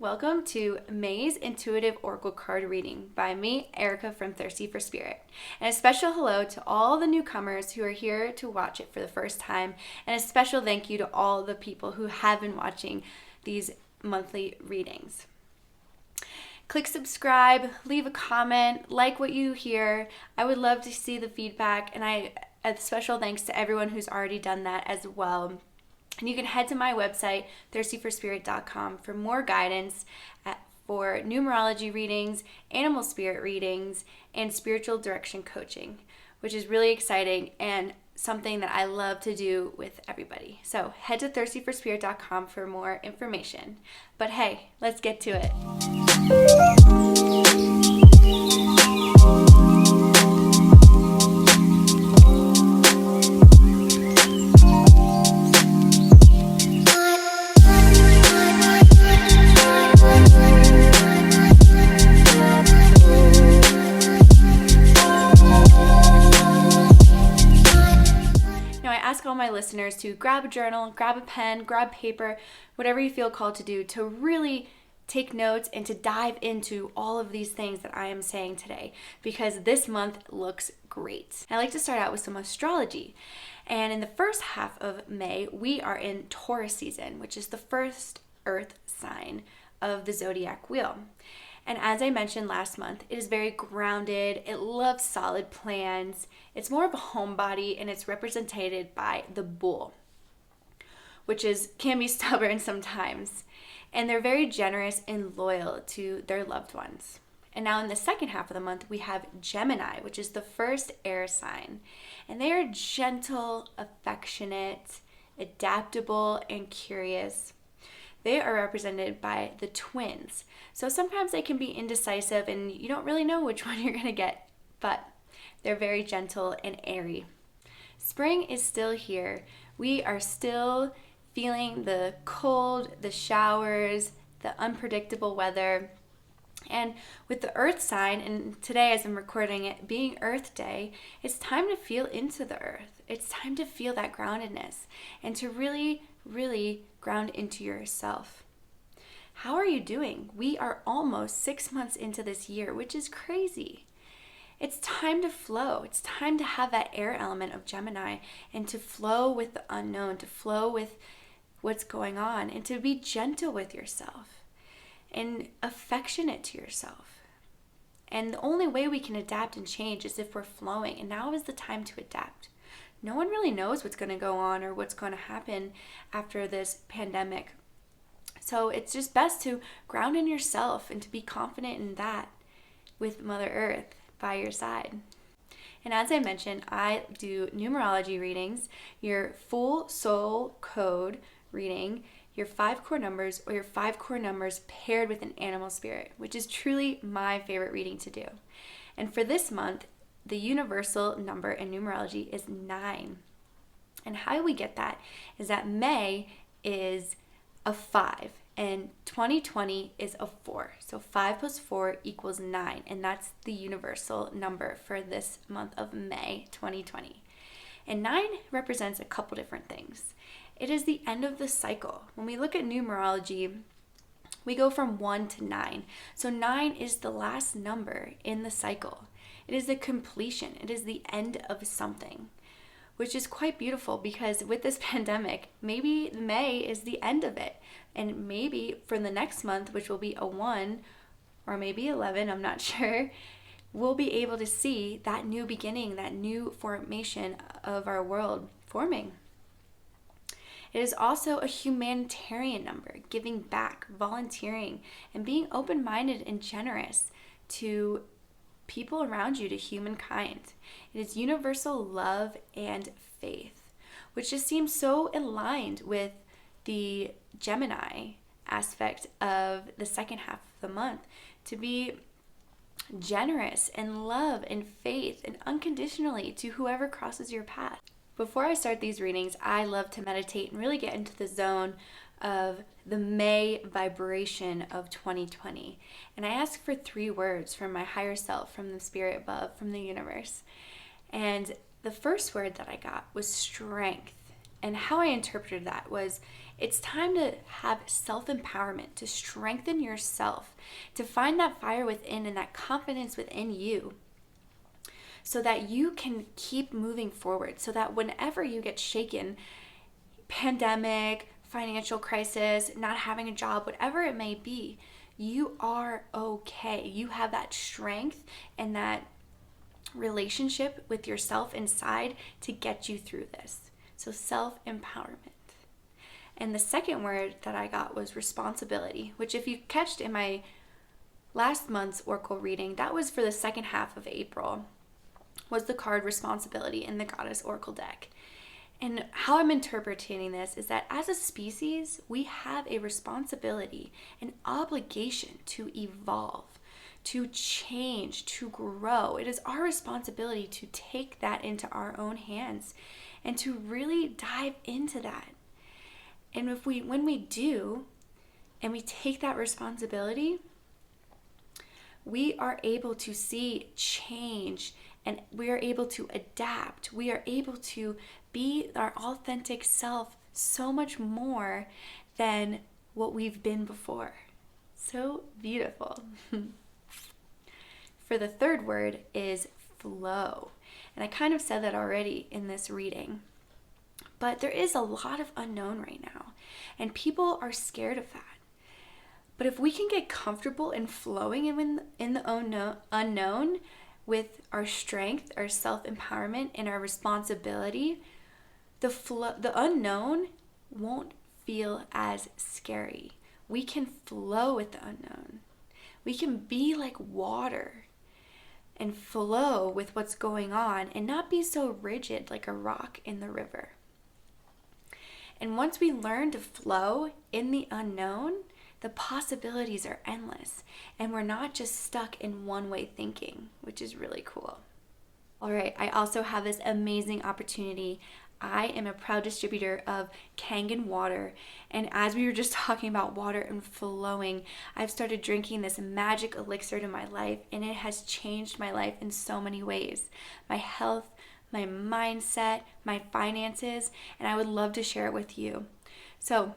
Welcome to May's Intuitive Oracle Card Reading by me, Erica from Thirsty for Spirit. And a special hello to all the newcomers who are here to watch it for the first time, and a special thank you to all the people who have been watching these monthly readings. Click subscribe, leave a comment, like what you hear. I would love to see the feedback, and a special thanks to everyone who's already done that as well. And you can head to my website, thirstyforspirit.com, for more guidance for numerology readings, animal spirit readings, and spiritual direction coaching, which is really exciting and something that I love to do with everybody. So head to thirstyforspirit.com for more information. But hey, let's get to it. All my listeners to grab a journal, grab a pen, grab paper, whatever you feel called to do, to really take notes and to dive into all of these things that I am saying today, because this month looks great. I like to start out with some astrology. And in the first half of May, we are in Taurus season, which is the first earth sign of the zodiac wheel. And as I mentioned last month, it is very grounded. It loves solid plans. It's more of a homebody, and it's represented by the bull, which can be stubborn sometimes. And they're very generous and loyal to their loved ones. And now in the second half of the month, we have Gemini, which is the first air sign. And they are gentle, affectionate, adaptable, and curious. They are represented by the twins. So sometimes they can be indecisive and you don't really know which one you're going to get, but they're very gentle and airy. Spring is still here. We are still feeling the cold, the showers, the unpredictable weather. And with the earth sign, and today as I'm recording it being Earth Day, it's time to feel into the earth. It's time to feel that groundedness and to really ground into yourself. How are you doing? We are almost 6 months into this year, which is crazy. It's time to flow. It's time to have that air element of Gemini and to flow with the unknown, to flow with what's going on, and to be gentle with yourself and affectionate to yourself. And the only way we can adapt and change is if we're flowing, and now is the time to adapt. No one really knows what's going to go on or what's going to happen after this pandemic. So it's just best to ground in yourself and to be confident in that with Mother Earth by your side. And as I mentioned, I do numerology readings, your full soul code reading, your 5 core numbers, or your 5 core numbers paired with an animal spirit, which is truly my favorite reading to do. And for this month, the universal number in numerology is 9. And how we get that is that May is a 5 and 2020 is a 4. So 5 plus 4 equals 9. And that's the universal number for this month of May 2020. And 9 represents a couple different things. It is the end of the cycle. When we look at numerology, we go from 1 to 9. So 9 is the last number in the cycle. It is the completion. It is the end of something, which is quite beautiful because with this pandemic, maybe May is the end of it. And maybe for the next month, which will be a 1 or maybe 11, I'm not sure, we'll be able to see that new beginning, that new formation of our world forming. It is also a humanitarian number, giving back, volunteering, and being open-minded and generous to people around you, to humankind. It is universal love and faith, which just seems so aligned with the Gemini aspect of the second half of the month, to be generous and love and faith and unconditionally to whoever crosses your path. Before I start these readings, I love to meditate and really get into the zone of the May vibration of 2020. And I ask for 3 words from my higher self, from the spirit above, from the universe. And the first word that I got was strength. And how I interpreted that was It's time to have self-empowerment, to strengthen yourself, to find that fire within and that confidence within you so that you can keep moving forward, so that whenever you get shaken, pandemic, financial crisis, not having a job, whatever it may be, you are okay. You have that strength and that relationship with yourself inside to get you through this. So self-empowerment. And the second word that I got was responsibility, which if you catched in my last month's Oracle reading, that was for the second half of April, was the card responsibility in the Goddess Oracle deck. And how I'm interpreting this is that as a species, we have a responsibility, an obligation to evolve, to change, to grow. It is our responsibility to take that into our own hands and to really dive into that. And when we do, and we take that responsibility, we are able to see change and we are able to adapt. We are able to be our authentic self so much more than what we've been before. So beautiful. For the third word is flow. And I kind of said that already in this reading. But there is a lot of unknown right now, and people are scared of that. But if we can get comfortable in flowing in the unknown with our strength, our self-empowerment, and our responsibility, the unknown won't feel as scary. We can flow with the unknown. We can be like water and flow with what's going on and not be so rigid like a rock in the river. And once we learn to flow in the unknown, the possibilities are endless. And we're not just stuck in one-way thinking, which is really cool. All right, I also have this amazing opportunity. I am a proud distributor of Kangen water. And as we were just talking about water and flowing, I've started drinking this magic elixir to my life, and it has changed my life in so many ways. My health, my mindset, my finances, and I would love to share it with you. So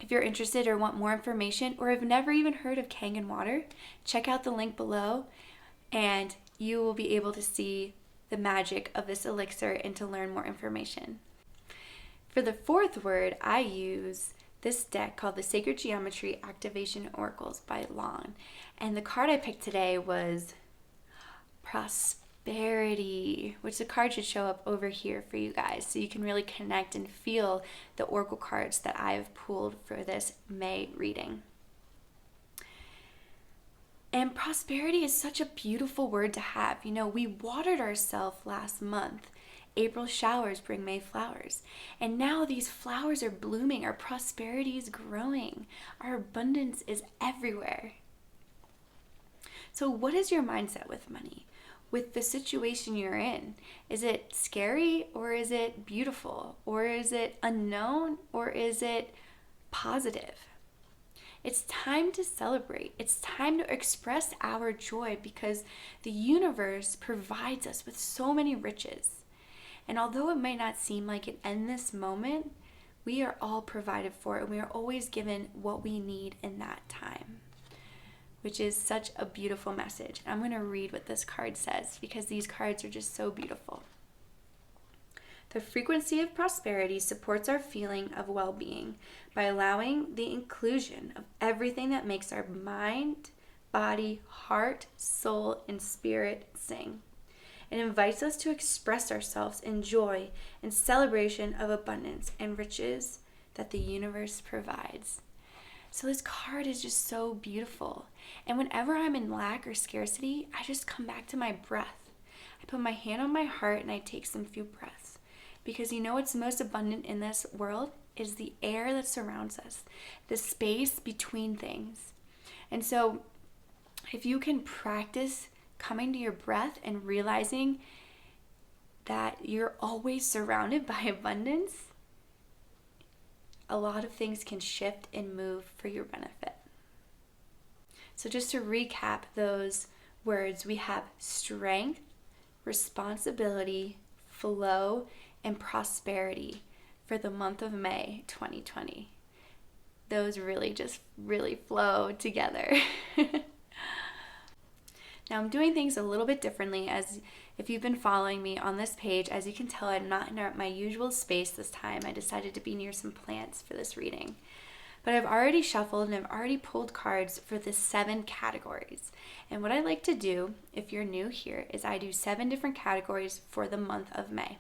if you're interested or want more information or have never even heard of Kangen water, check out the link below and you will be able to see the magic of this elixir and to learn more information. For the fourth word, I use this deck called the Sacred Geometry Activation Oracles by Lon. And the card I picked today was Prosperity, which the card should show up over here for you guys so you can really connect and feel the oracle cards that I've pulled for this May reading. And prosperity is such a beautiful word to have. You know, we watered ourselves last month. April showers bring May flowers. And now these flowers are blooming. Our prosperity is growing. Our abundance is everywhere. So what is your mindset with money? With the situation you're in? Is it scary or is it beautiful? Or is it unknown or is it positive? It's time to celebrate. It's time to express our joy because the universe provides us with so many riches. And although it might not seem like it in this moment, we are all provided for and we are always given what we need in that time, which is such a beautiful message. I'm going to read what this card says because these cards are just so beautiful. The frequency of prosperity supports our feeling of well-being by allowing the inclusion of everything that makes our mind, body, heart, soul, and spirit sing. It invites us to express ourselves in joy and celebration of abundance and riches that the universe provides. So this card is just so beautiful. And whenever I'm in lack or scarcity, I just come back to my breath. I put my hand on my heart and I take some few breaths. Because you know what's most abundant in this world is the air that surrounds us, the space between things. And so if you can practice coming to your breath and realizing that you're always surrounded by abundance, a lot of things can shift and move for your benefit. So just to recap those words, we have strength, responsibility, flow, and prosperity for the month of May 2020. those really flow together. Now I'm doing things a little bit differently, as if you've been following me on this page, as you can tell, I'm not in my usual space this time. I decided to be near some plants for this reading. But I've already shuffled and I've already pulled cards for the 7 categories. And what I like to do, if you're new here, is I do 7 different categories for the month of May.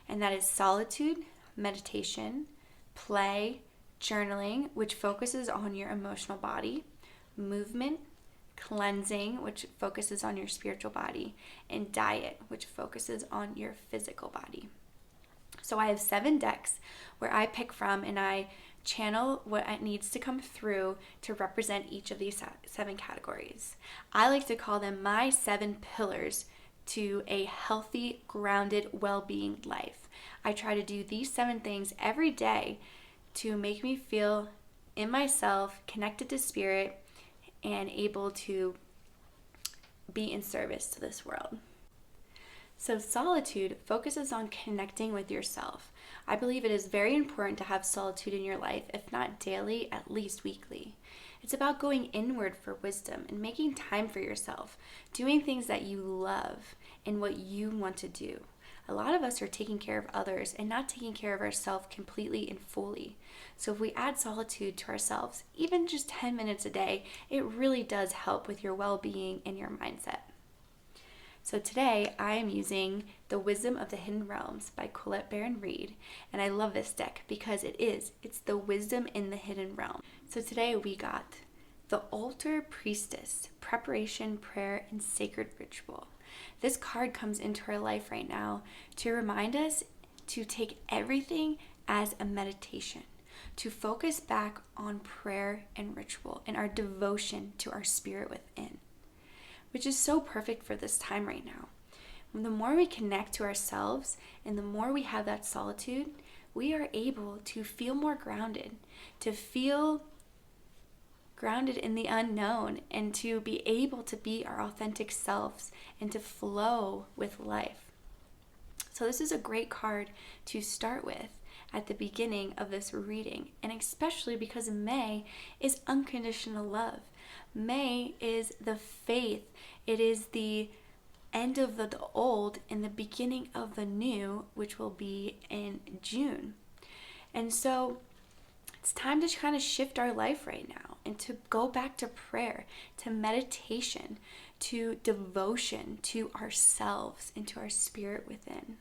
And that is solitude, meditation, play, journaling, which focuses on your emotional body, movement, cleansing, which focuses on your spiritual body, and diet, which focuses on your physical body. So I have 7 decks where I pick from and I channel what needs to come through to represent each of these 7 categories. I like to call them my 7 pillars to a healthy, grounded, well-being life. I try to do these 7 things every day to make me feel in myself, connected to spirit, and able to be in service to this world. So solitude focuses on connecting with yourself. I believe it is very important to have solitude in your life, if not daily, at least weekly. It's about going inward for wisdom and making time for yourself, doing things that you love and what you want to do. A lot of us are taking care of others and not taking care of ourselves completely and fully. So if we add solitude to ourselves, even just 10 minutes a day, it really does help with your well-being and your mindset. So today I am using The Wisdom of the Hidden Realms by Colette Baron-Reid, and I love this deck because it's the wisdom in the hidden realm. So today we got the Altar Priestess, Preparation, Prayer, and Sacred Ritual. This card comes into our life right now to remind us to take everything as a meditation, to focus back on prayer and ritual and our devotion to our spirit within, which is so perfect for this time right now. The more we connect to ourselves and the more we have that solitude, we are able to feel more grounded, to feel grounded in the unknown, and to be able to be our authentic selves and to flow with life. So this is a great card to start with at the beginning of this reading, and especially because May is unconditional love. May is the faith. It is the end of the old and the beginning of the new, which will be in June. And so it's time to kind of shift our life right now and to go back to prayer, to meditation, to devotion to ourselves and to our spirit within.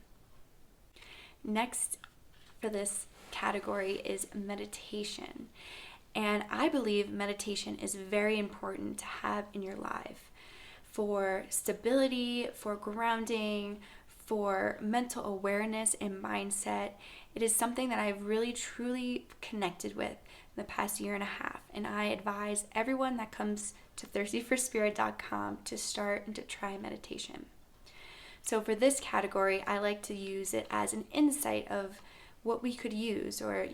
Next for this category is meditation. And I believe meditation is very important to have in your life for stability, for grounding, for mental awareness and mindset. It is something that I've really truly connected with in the past year and a half, and I advise everyone that comes to thirstyforspirit.com to start and to try meditation. So for this category, I like to use it as an insight of what we could use, or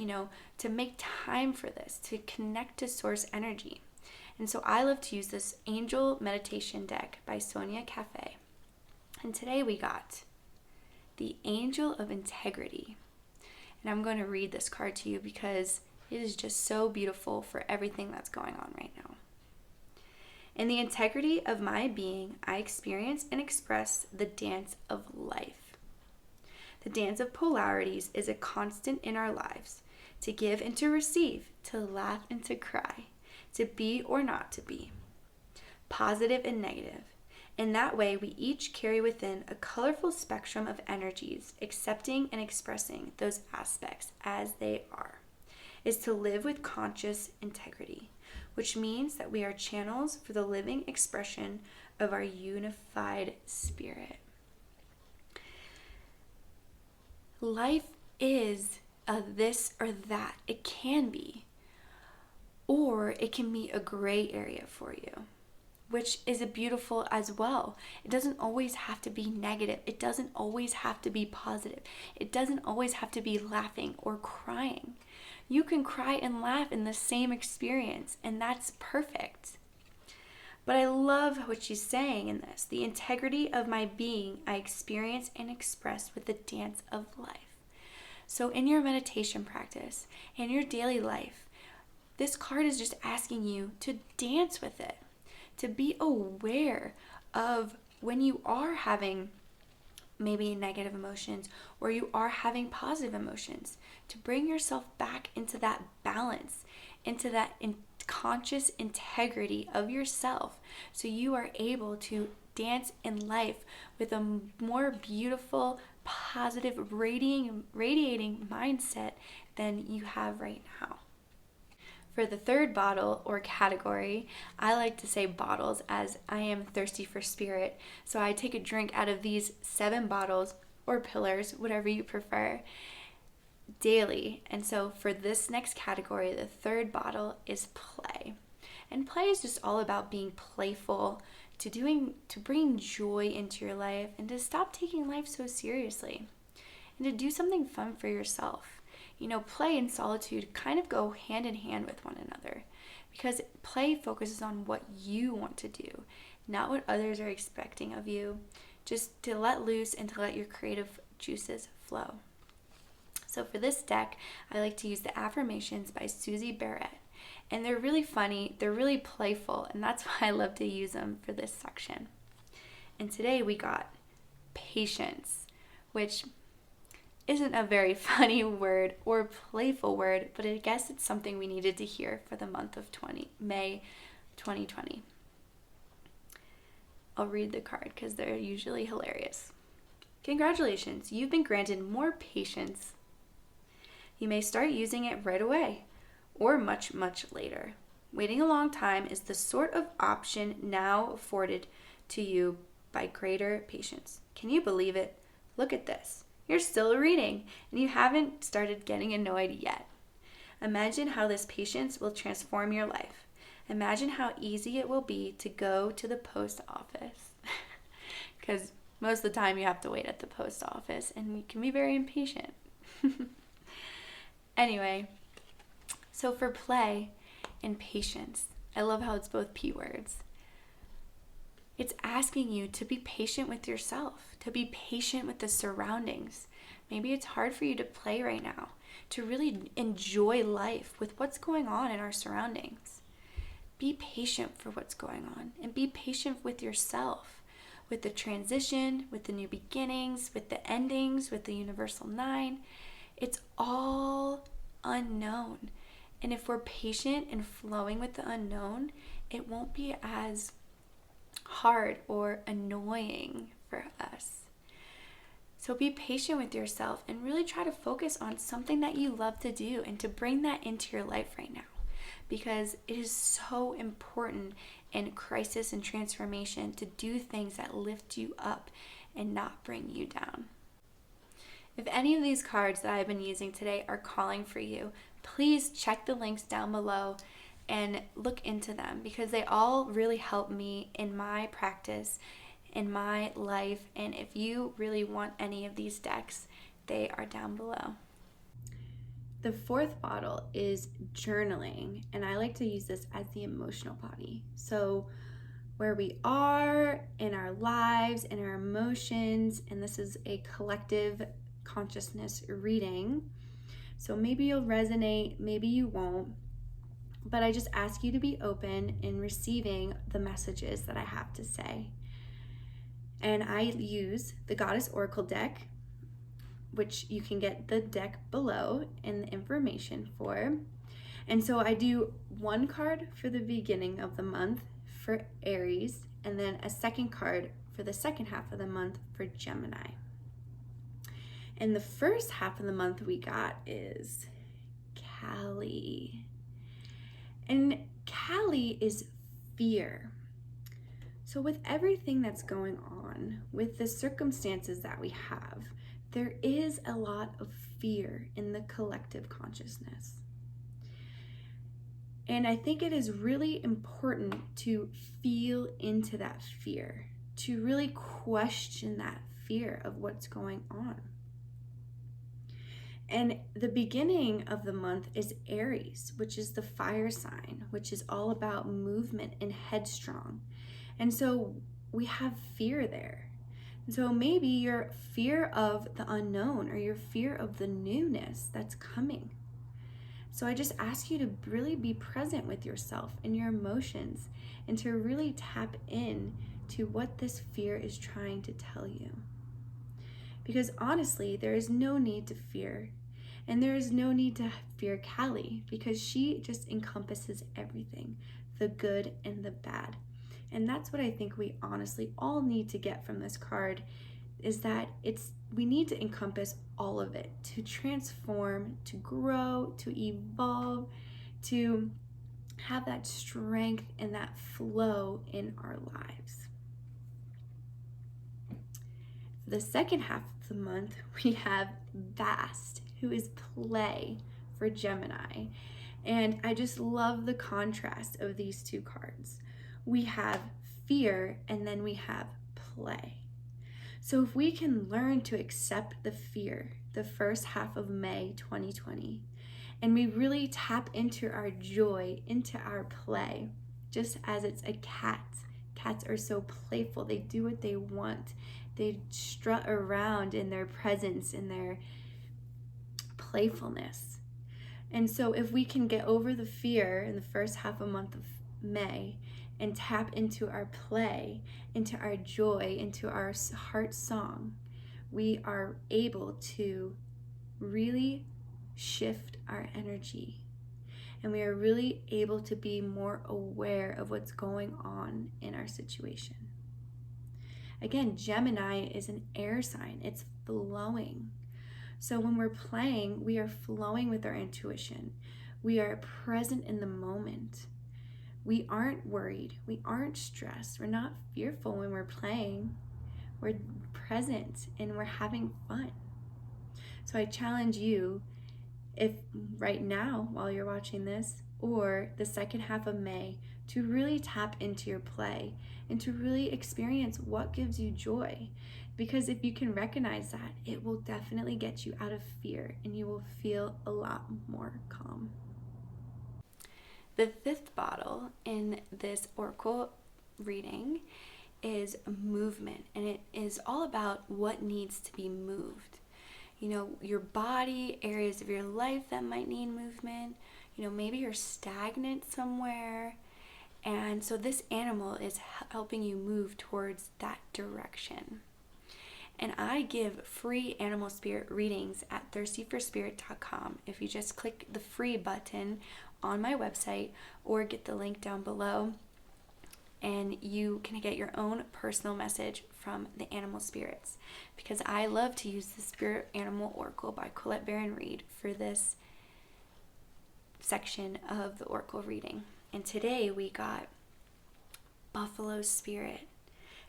to make time for this, to connect to source energy. And so I love to use this Angel Meditation deck by Sonia Cafe. And today we got the Angel of Integrity. And I'm going to read this card to you because it is just so beautiful for everything that's going on right now. In the integrity of my being, I experience and express the dance of life. The dance of polarities is a constant in our lives, to give and to receive, to laugh and to cry, to be or not to be, positive and negative. In that way, we each carry within a colorful spectrum of energies, accepting and expressing those aspects as they are, is to live with conscious integrity, which means that we are channels for the living expression of our unified spirit. Life is a this or that. It can be. Or it can be a gray area for you, which is a beautiful as well. It doesn't always have to be negative. It doesn't always have to be positive. It doesn't always have to be laughing or crying. You can cry and laugh in the same experience, and that's perfect. But I love what she's saying in this. The integrity of my being I experience and express with the dance of life. So in your meditation practice, in your daily life, this card is just asking you to dance with it, to be aware of when you are having maybe negative emotions or you are having positive emotions, to bring yourself back into that balance, into that conscious integrity of yourself, so you are able to dance in life with a more beautiful, positive, radiating mindset than you have right now. For the third bottle or category, I like to say bottles, as I am thirsty for spirit. So I take a drink out of these 7 bottles or pillars, whatever you prefer, daily. And so for this next category, the third bottle is play. And play is just all about being playful, to bring joy into your life, and to stop taking life so seriously, and to do something fun for yourself. Play and solitude kind of go hand in hand with one another, because play focuses on what you want to do, not what others are expecting of you, just to let loose and to let your creative juices flow. So for this deck, I like to use the Affirmations by Susie Barrett. And they're really funny, they're really playful, and that's why I love to use them for this section. And today we got patience, which isn't a very funny word or playful word, but I guess it's something we needed to hear for the month of May 2020. I'll read the card because they're usually hilarious. Congratulations, you've been granted more patience. You may start using it right away or much, much later. Waiting a long time is the sort of option now afforded to you by greater patience. Can you believe it? Look at this. You're still reading, and you haven't started getting annoyed yet. Imagine how this patience will transform your life. Imagine how easy it will be to go to the post office. Because most of the time you have to wait at the post office, and you can be very impatient. Anyway, so for play and patience, I love how it's both P words. It's asking you to be patient with yourself, to be patient with the surroundings. Maybe it's hard for you to play right now, to really enjoy life with what's going on in our surroundings. Be patient for what's going on, and be patient with yourself, with the transition, with the new beginnings, with the endings, with the universal 9. It's all unknown. And if we're patient and flowing with the unknown, it won't be as hard or annoying for us. So be patient with yourself and really try to focus on something that you love to do and to bring that into your life right now, because it is so important in crisis and transformation to do things that lift you up and not bring you down. If any of these cards that I've been using today are calling for you, please check the links down below and look into them, because they all really help me in my practice, in my life. And if you really want any of these decks, they are down below. The fourth bottle is journaling, and I like to use this as the emotional body. So where we are in our lives and our emotions, and this is a collective consciousness reading. So maybe you'll resonate, maybe you won't. But I just ask you to be open in receiving the messages that I have to say. And I use the Goddess Oracle deck, which you can get the deck below in the information for. And so I do one card for the beginning of the month for Aries, and then a second card for the second half of the month for Gemini. And the first half of the month we got is Kali. And Kali is fear. So with everything that's going on, with the circumstances that we have, there is a lot of fear in the collective consciousness. And I think it is really important to feel into that fear, to really question that fear of what's going on. And the beginning of the month is Aries, which is the fire sign, which is all about movement and headstrong. And so we have fear there. And so maybe your fear of the unknown or your fear of the newness that's coming. So I just ask you to really be present with yourself and your emotions and to really tap in to what this fear is trying to tell you. Because honestly, there is no need to fear. And there is no need to fear Callie because she just encompasses everything, the good and the bad. And that's what I think we honestly all need to get from this card, is that we need to encompass all of it to transform, to grow, to evolve, to have that strength and that flow in our lives. For the second half of the month, we have Vast, who is play for Gemini. And I just love the contrast of these two cards. We have fear and then we have play. So if we can learn to accept the fear the first half of May 2020, and we really tap into our joy, into our play, just as it's a cat. Cats are so playful. They do what they want. They strut around in their presence, in their playfulness. And so if we can get over the fear in the first half of month of May and tap into our play, into our joy, into our heart song, we are able to really shift our energy. And we are really able to be more aware of what's going on in our situation. Again, Gemini is an air sign. It's flowing. So when we're playing, we are flowing with our intuition. We are present in the moment. We aren't worried. We aren't stressed. We're not fearful when we're playing. We're present and we're having fun. So I challenge you, if right now while you're watching this, or the second half of May, to really tap into your play and to really experience what gives you joy. Because if you can recognize that, it will definitely get you out of fear and you will feel a lot more calm. The fifth bottle in this oracle reading is movement, and it is all about what needs to be moved. Your body, areas of your life that might need movement. Maybe you're stagnant somewhere. And so this animal is helping you move towards that direction. And I give free animal spirit readings at thirstyforspirit.com. If you just click the free button on my website or get the link down below, and you can get your own personal message from the animal spirits, because I love to use the Spirit Animal Oracle by Colette Baron Reid for this section of the oracle reading. And today we got Buffalo Spirit.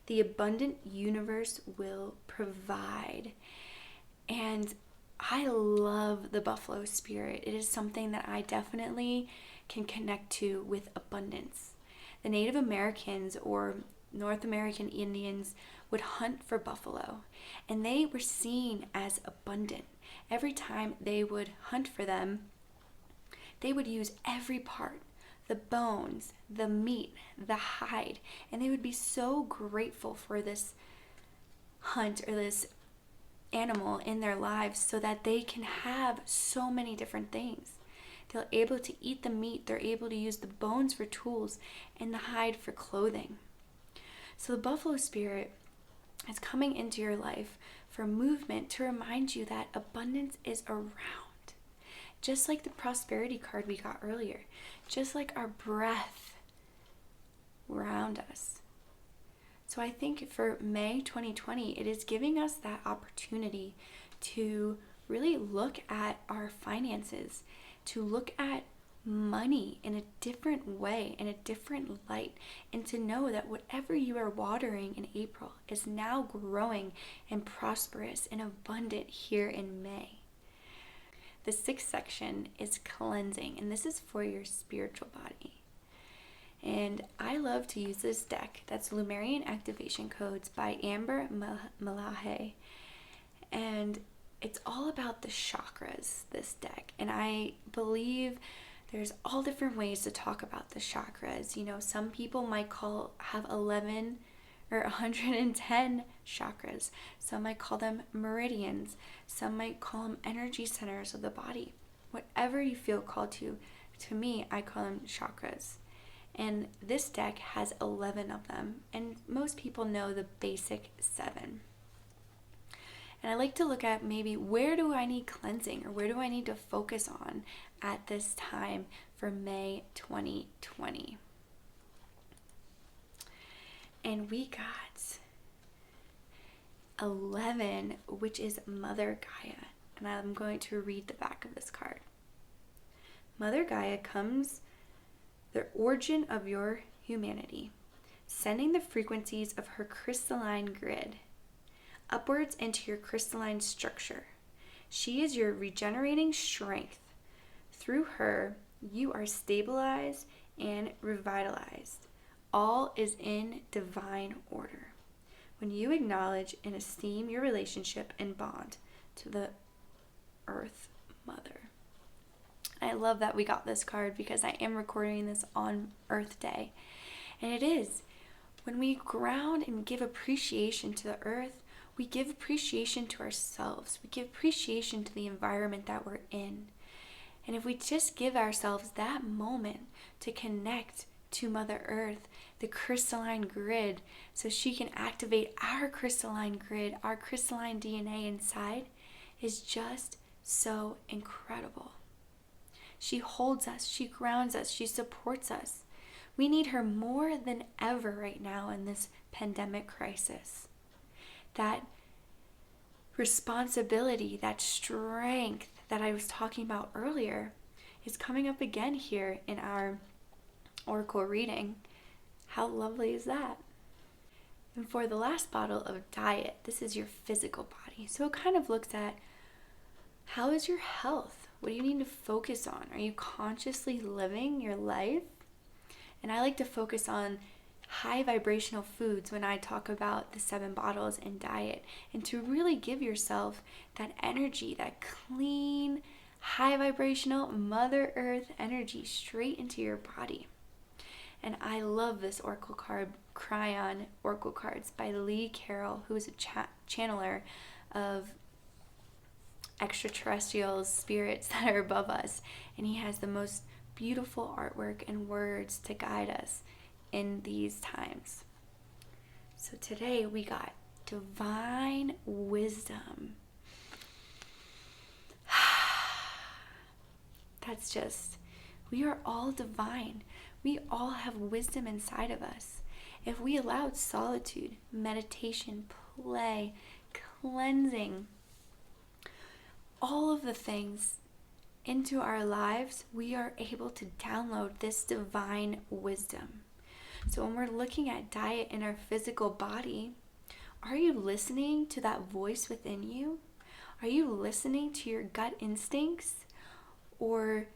The abundant universe will provide. And I love the Buffalo Spirit. It is something that I definitely can connect to with abundance. The Native Americans or North American Indians would hunt for buffalo, and they were seen as abundant. Every time they would hunt for them, they would use every part, the bones, the meat, the hide, and they would be so grateful for this hunt or this animal in their lives so that they can have so many different things. They're able to eat the meat, they're able to use the bones for tools and the hide for clothing. So the Buffalo Spirit is coming into your life for movement to remind you that abundance is around. Just like the prosperity card we got earlier, just like our breath around us. So I think for May 2020, it is giving us that opportunity to really look at our finances, to look at money in a different way, in a different light, and to know that whatever you are watering in April is now growing and prosperous and abundant here in May. The sixth section is cleansing, and this is for your spiritual body. And I love to use this deck. That's Lumerian Activation Codes by Amber Malahe. And it's all about the chakras, this deck. And I believe there's all different ways to talk about the chakras. Some people might have 11 or 110 chakras. Some might call them meridians. Some might call them energy centers of the body. whatever you feel called to. To me, I call them chakras. And this deck has 11 of them, and most people know the basic 7. And I like to look at maybe where do I need cleansing, or where do I need to focus on at this time for May 2020. And we got 11, which is Mother Gaia. And I'm going to read the back of this card. Mother Gaia comes the origin of your humanity, sending the frequencies of her crystalline grid upwards into your crystalline structure. She is your regenerating strength. Through her, you are stabilized and revitalized. All is in divine order. When you acknowledge and esteem your relationship and bond to the Earth Mother. I love that we got this card because I am recording this on Earth Day. And it is. When we ground and give appreciation to the earth, we give appreciation to ourselves. We give appreciation to the environment that we're in. And if we just give ourselves that moment to connect to Mother Earth, the crystalline grid, so she can activate our crystalline grid, our crystalline DNA inside, is just so incredible. She holds us, she grounds us, she supports us. We need her more than ever right now in this pandemic crisis. That responsibility, that strength that I was talking about earlier is coming up again here in our oracle reading. How lovely is that? And for the last bottle of diet, this is your physical body. So it kind of looks at how is your health? What do you need to focus on? Are you consciously living your life? And I like to focus on high vibrational foods when I talk about the 7 bottles and diet, and to really give yourself that energy, that clean, high vibrational Mother Earth energy straight into your body. And I love this oracle card, Cryon Oracle Cards by Lee Carroll, who is a channeler of extraterrestrials, spirits that are above us. And he has the most beautiful artwork and words to guide us in these times. So today we got divine wisdom. That's just, we are all divine. We all have wisdom inside of us. If we allowed solitude, meditation, play, cleansing, all of the things into our lives, we are able to download this divine wisdom. So when we're looking at diet in our physical body, are you listening to that voice within you? Are you listening to your gut instincts or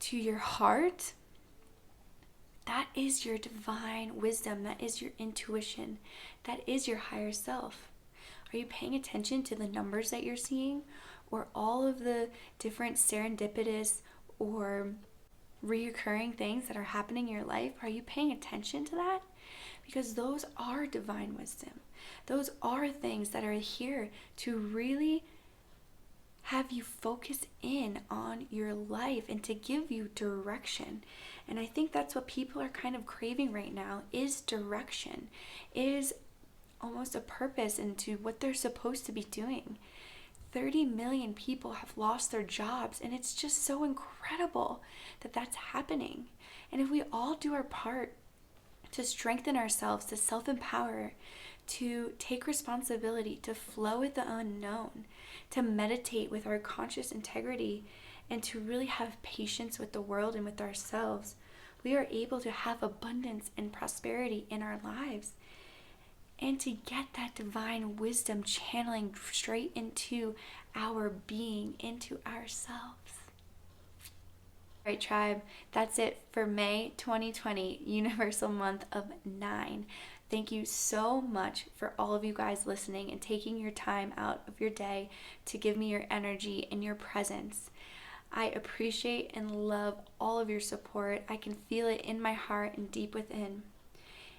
to your heart? That is your divine wisdom. That is your intuition. That is your higher self. Are you paying attention to the numbers that you're seeing, or all of the different serendipitous or reoccurring things that are happening in your life? Are you paying attention to that? Because those are divine wisdom. Those are things that are here to really have you focus in on your life and to give you direction. And I think that's what people are kind of craving right now, is direction, is almost a purpose into what they're supposed to be doing. 30 million people have lost their jobs, and it's just so incredible that that's happening. And if we all do our part to strengthen ourselves, to self-empower, to take responsibility, to flow with the unknown, to meditate with our conscious integrity, and to really have patience with the world and with ourselves, we are able to have abundance and prosperity in our lives, and to get that divine wisdom channeling straight into our being, into ourselves. All right, tribe, that's it for May 2020, Universal Month of 9. Thank you so much for all of you guys listening and taking your time out of your day to give me your energy and your presence. I appreciate and love all of your support. I can feel it in my heart and deep within.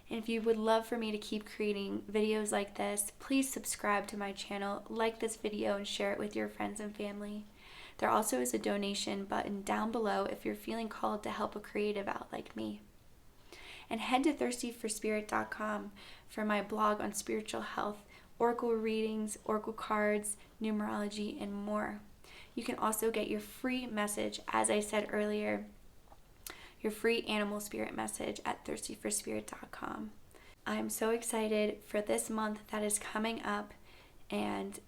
And if you would love for me to keep creating videos like this, please subscribe to my channel, like this video, and share it with your friends and family. There also is a donation button down below if you're feeling called to help a creative out like me. And head to thirstyforspirit.com for my blog on spiritual health, oracle readings, oracle cards, numerology, and more. You can also get your free message, as I said earlier, your free animal spirit message at thirstyforspirit.com. I'm so excited for this month that is coming up, and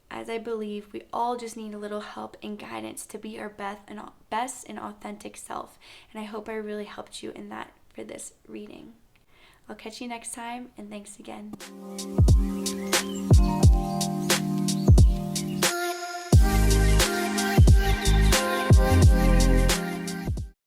as I believe we all just need a little help and guidance to be our best and authentic self, and I hope I really helped you in that for this reading. I'll catch you next time, and thanks again.